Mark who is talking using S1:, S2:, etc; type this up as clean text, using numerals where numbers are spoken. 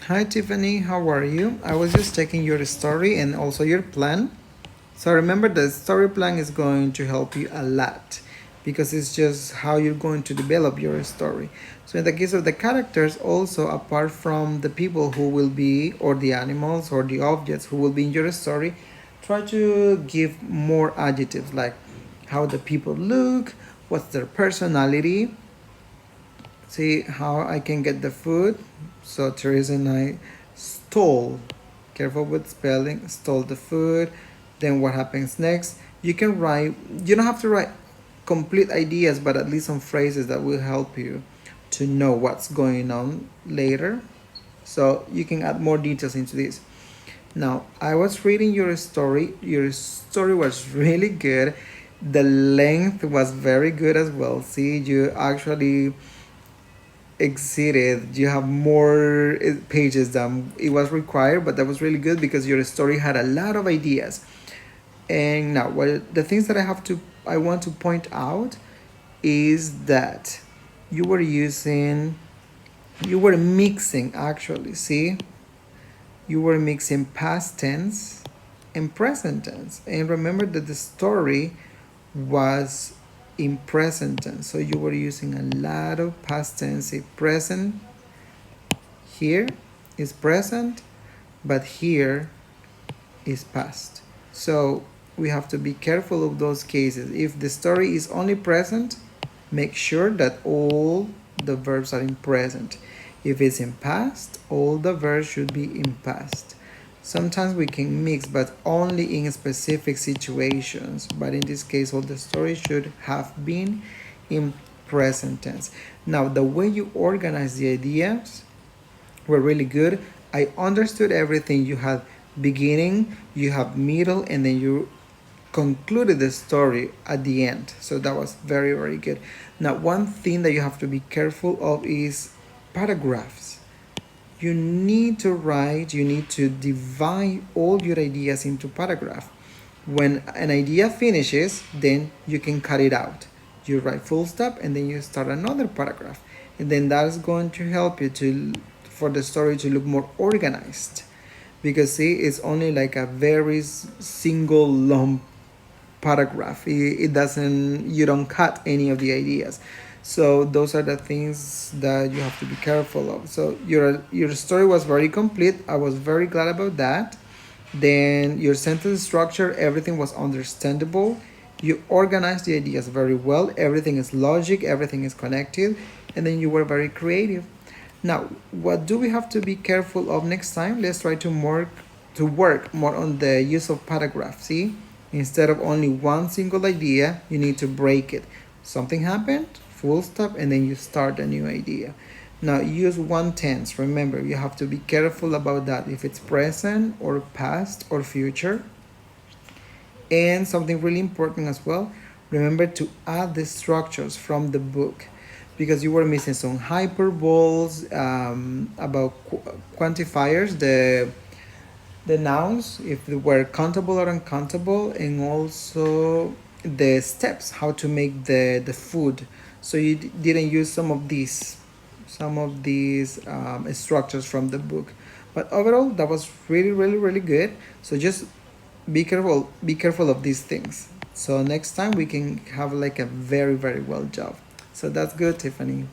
S1: Hi Tiffany, how are you? I was just checking your story and also your plan. So remember the story plan is going to help you a lot because it's just how you're going to develop your story. So in the case of the characters also, apart from the people who will be or the animals or the objects who will be in your story, try to give more adjectives like how the people look, what's their personality. See how I can get the food. So Teresa and I stole, careful with spelling, stole the food. Then what happens next? You can write, you don't have to write complete ideas, but at least some phrases that will help you to know what's going on later. So you can add more details into this. Now, I was reading your story. Your story was really good. The length was very good as well. See, you actually exceeded. You have more pages than it was required, but that was really good because your story had a lot of ideas. And now, the things that I want to point out is that you were using, you were mixing actually. See, you were mixing past tense and present tense. And remember that the story was in present tense. So you were using a lot of past tense. Present here is present, but here is past. So we have to be careful of those cases. If the story is only present, make sure that all the verbs are in present. If it's in past, all the verbs should be in past. Sometimes we can mix, but only in specific situations. But in this case, all the story should have been in present tense. Now, the way you organize the ideas were really good. I understood everything. You had beginning, you have middle, and then you concluded the story at the end. So that was very, very good. Now, one thing that you have to be careful of is paragraphs. You need to write, you need to divide all your ideas into paragraphs. When an idea finishes, then you can cut it out. You write full stop and then you start another paragraph. And then that's going to help you to for the story to look more organized. Because see, it's only like a very single long paragraph. It doesn't, you don't cut any of the ideas. So those are the things that you have to be careful of. So your story was very complete. I was very glad about that. Then your sentence structure, everything was understandable. You organized the ideas very well. Everything is logic, everything is connected, and then you were very creative. Now, what do we have to be careful of next time? Let's try to work more on the use of paragraph. See, instead of only one single idea, you need to break it. Something happened, full stop, and then you start a new idea. Now, use one tense. Remember, you have to be careful about that. If it's present or past or future. And something really important as well, remember to add the structures from the book because you were missing some hyperboles, about quantifiers, the nouns, if they were countable or uncountable, and also the steps, how to make the food. So you didn't use some of these structures from the book. But overall, that was really, really, really good. So just be careful of these things. So next time we can have like a very, very well job. So that's good, Tiffany.